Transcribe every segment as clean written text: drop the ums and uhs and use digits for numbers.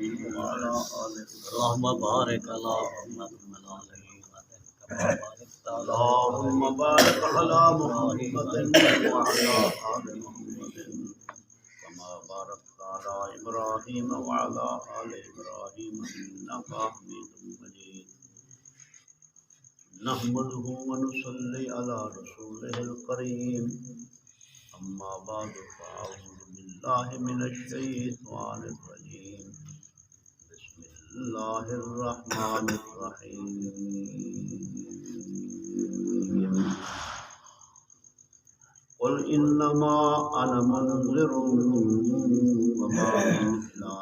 إبراهيم وعلى آل اللهم بارك على محمد وعلى اللهم بارك على محمد وعلى آل محمد كما باركت على إبراهيم وعلى آل إبراهيم إنك حميد مجيد نحمده ونصلي على رسوله الكريم أما بعد فأعوذ بالله من الشيطان الرجيم بسم الله الرحمن الرحيم قل إنما أنا منذر وما من إله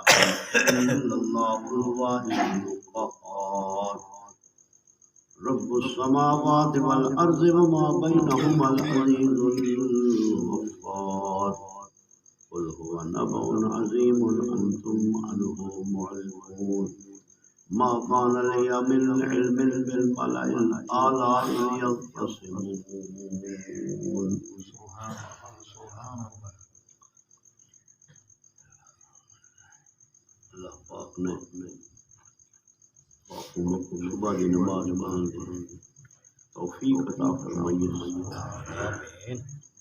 إلا الله الواحد القهار رب السماوات والأرض وما بينهما العزيز الغفار قل هو نبأ عظيم أنتم عنه معرضون ما كان لي من علم بالملأ الأعلى إذ يختصمون اللہ پاک نے حکومت کو صبح کی نماز پڑھنے توفیق عطا فرمائی.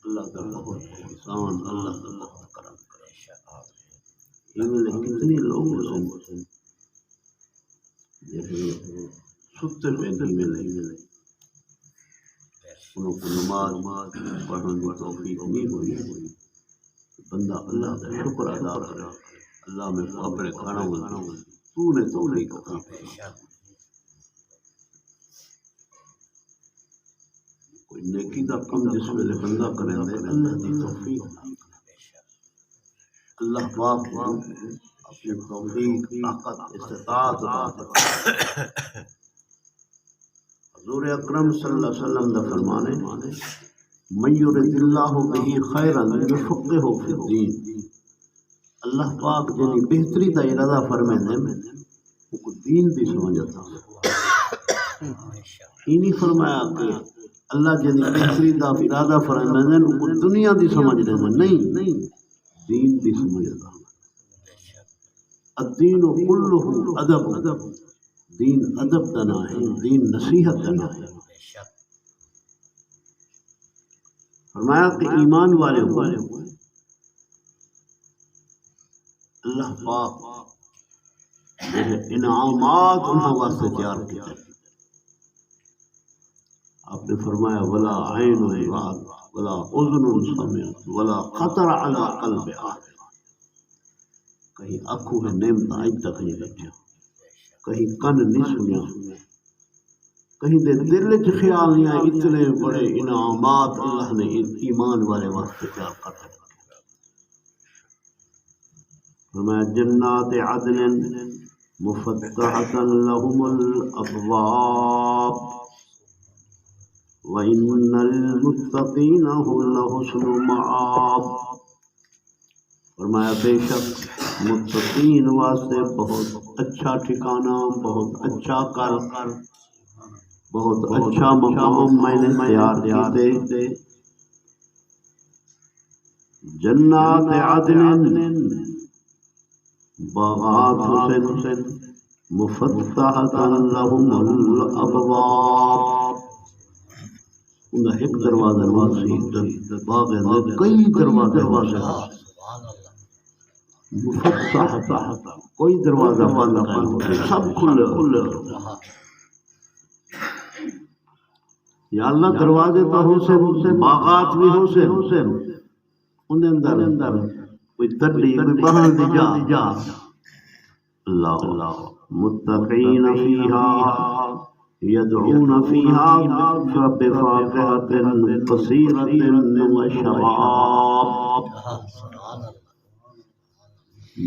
اللہ کا بہت احسان، اللہ کا بہت کرم کرے. کتنے لوگ جیسے ستے پہ ملے انہوں کو نماز پڑھنے کی توفیق نہیں ہوئی. بندہ اللہ کا شکر ادا کرے. اللہ میں اپنے کھانا تو نے توفیق عطا فرمائی. کوئی نیکی کا کم جس ویلے بندہ کرے اللہ کی توفیق اللہ پاک اپنی توفیق طاقت استطاعت عطا فرمائے. حضور اکرم صلی اللہ علیہ وسلم کا فرمان ہے من یرد اللہ بہ خیرا یفقہہ فی الدین. اللہ پاک جنی بہتری کا ارادہ فرمائے وہ کو دین بھی سمجھ آتا. یہ نہیں فرمایا کہ اللہ جنی بہتری کا ارادہ فرمائے وہ دنیا دی سمجھ رہے ہیں. نہیں، دین دی سمجھ آتا. الدین کلہ ادب. دین ادب کا نام ہے، دین نصیحت کا نام ہے. فرمایا کہ ایمان والے ہوئے اللہ پاک انعامات انہوں واسطے تیار کیا. آپ نے فرمایا ولا عین رأت ولا اذن سمعت ولا خطر علی قلب آدم. کہیں آنکھوں میں نعمت آج تک نہیں لگیا، کہیں کن نہیں سنیا، کہیں دے دل چ خیال نہیں آیا. اتنے بڑے انعامات اللہ نے ایمان والے واسطے تیار کر رکھے. فرمایا جنات عدن مفتحۃ لهم الابواب وَإِنَّ لِلْمُتَّقِينَ لَحُسْنُ مَآب. فرمایا بے شک متقین واسطے بہت اچھا ٹھکانہ، بہت اچھا کر، بہت اچھا مقام میں نے تیار کیے. جنات عدن باغات حسن مفتحۃ لهم الابواب. انہیں ایک دروازہ واسی باغ میں کئی دروازے واسے مفتحۃ، کوئی دروازہ بند نہیں، سب کھلے. یا اللہ دروازے تو حسین، باغات بھی حسین، ان اندر کوئی ترلی کوئی باہر دی جا. اللہ متقین فیہا يدعون فيها بفاكهة قصيرة وشراب.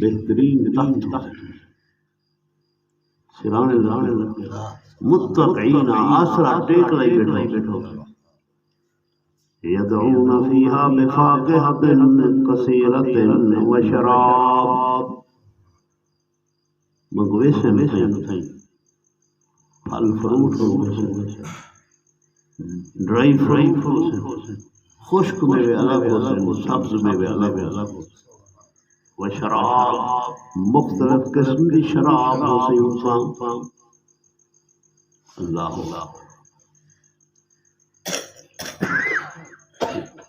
بہترین تخت سرانے متقین آسرا ٹیک لئی بیٹھو. يدعون فيها بفاكهة قصيرة وشراب. مغویسے میں پھل فروٹ ہو، ڈرائی فروٹ ہو، خشک میوے الگ ہو، سبز میوے الگ ہو. و شراب مختلف قسم کی شراب ہو سی انسان اللہ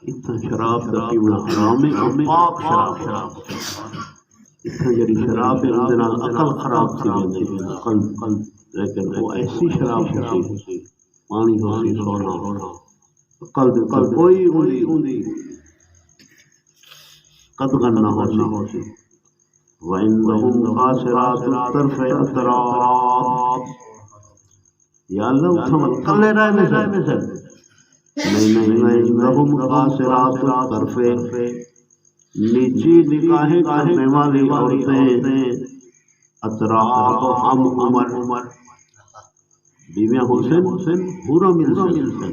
اتنا شراب کا پینا حرام ہے پاک شراب اتنا جڑی شراب ہے اندر عقل خراب تھی ویندی عقل لیکن وہ ایسی شراب ہوتی پانی ہوتی سونا عقل دے کوئی ہوندی قدغن نہ ہوتی وعندهم قاصرات الطرف اطراف یا اللہ اتھا کلے رہے میں نہیں وعندهم قاصرات الطرف نیچی نگاہیں کرنے والی عورتیں اطراف ہم عمر بیویاں حسین پورا ملسن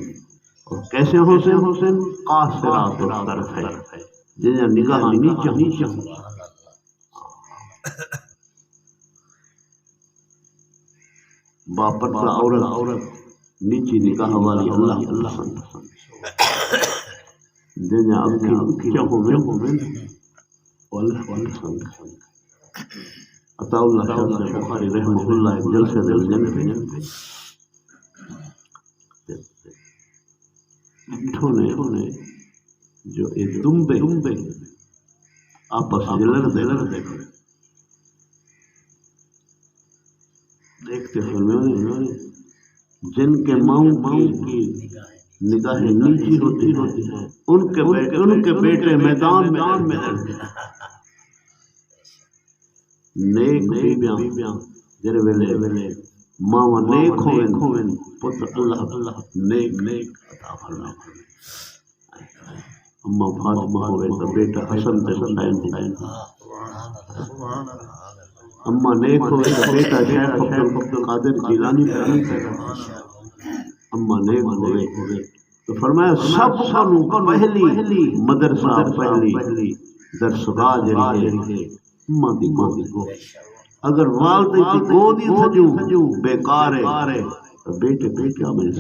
اور کیسے حسین قاصرات الطرف ہے جنہیں نگاہ نیچا باپردہ عورت نیچی نگاہ والی اللہ جنہیں اکھی کیا ہوئے عطا اللہ شاہ بخاری رحمہ اللہ ایک جلسے دل جنت انہوں جو ایک دمبے آپس لڑتے دیکھتے فرمایا جن کے ماؤں کی نگاہیں نیچی ہوتی ہیں ان کے بیٹے میدان میں رہتے ہیں نیک بیبیاں جرے ویلے ماں نیک ہوئے پتر اللہ نیک عطا فرمائے اما فاطمہ ہوئے تو بیٹا حسن تے حسین اما نیک ہوئے تو بیٹا شیخ عبد القادر جیلانی پیدا اما نیک ہوئے تو فرمایا سب کو پہلی مدرسہ پہلی درسگاہ جڑی ہے اما دی گود اگر والدے کی گود ہی تھجو بیکار ہے تو بیٹے کیا مل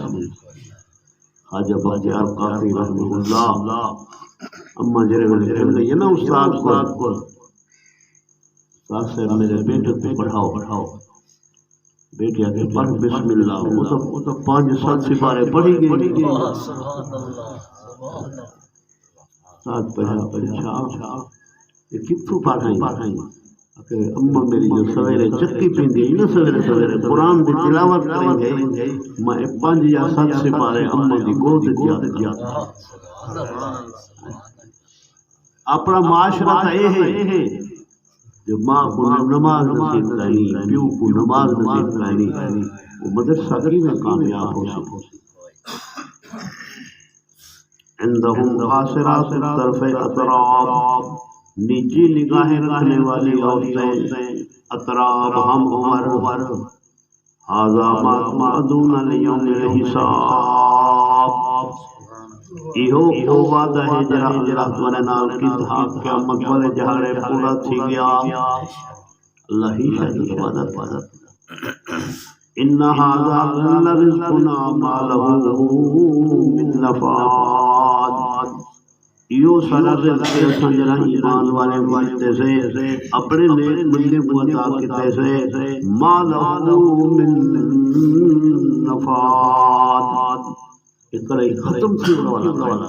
خواجہ بختیار قادری رحمہ اللہ اما جرے والے کہنے یہ نا استاد کو استاد سے میرے بیٹے کو پڑھاؤ بیٹے آگے پڑھ بسم اللہ وہ تو 5 سپارے پڑھی گئی استاد پڑھا یہ کتوں پڑھائیں اما میری جو سویرے چکی پیندی نا سویرے قرآن دی تلاوت کریں گے میں 5 یا 7 سپارے اما دی گود دیا اپنا معاشرہ تا یہ ہے جو ماں کو نماز نصیب کرنی پیو کو نماز نصیب کرنی وہ مدرسہ گری میں کامیاب ہو سکے عندهم قاصرات الطرف اطراف نیچی نگاہیں رکھنے والی عورتیں اطراف ہم عمر ھذا ما توعدون لیوم الحساب ایہو وعدہ ہے جڑا اللہ تعالی نال کیتا قیامت والے جہاڑے پورا تھی گیا اللہ ہی شاید وعدہ ان ھذا لرزقنا ما له من نفاد یہ سارا رزق اساں جڑا ایمان والے واسطے سے اپنے نیک بندے کو عطا کیتے سے ما له من نفاد اکڑے ختم تھی والا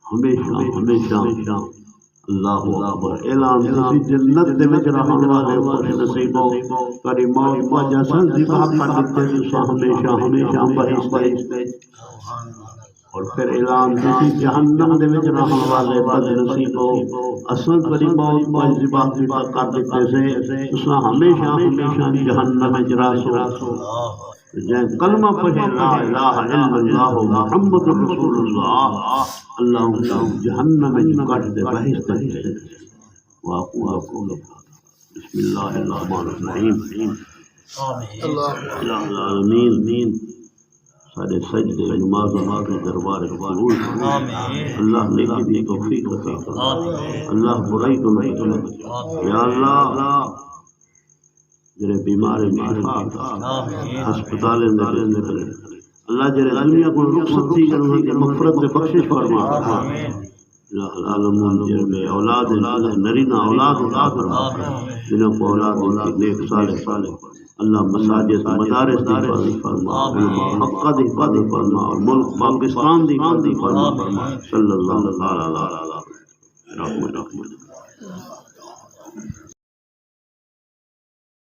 ہمیشہ اللہ اکبر اعلان کسی جنت دے وچ رہن والے خوش نصیب ہو کری موت وجہ سن دی بات کرتے ہمیشہ بہشت اور پھر اعلان کسی جہنم دے وچ رہن والے بد نصیب ہو اصل کری موت وجہ کر دیتے سے تساں ہمیشہ جہنم وچ راسو جن کلمہ پڑھے لا الہ الا اللہ محمد رسول اللہ اللہ جہنم میں کٹ دے بہشت دے واقول بسم اللہ الرحمن الرحیم آمین سارے سجدے نماز کے دربار قبول اللہ نیکی دی توفیق عطا فرمائے اللہ برائی کو نہیں یا اللہ جرے بیماری ہسپتال اللہ جرے دنیا کو رخصت تھی جنہوں نے مغفرت سے بخشش فرما العالمون جنہیں اولاد نرینا اولاد عطا فرما جنہوں کو اولاد نیک صالح اللہ مساجد مدارس دی حفاظت فرما علماء حقہ دی حفاظت فرما اور ملک پاکستان دی حفاظت فرما صلی اللہ علیہ وسلم.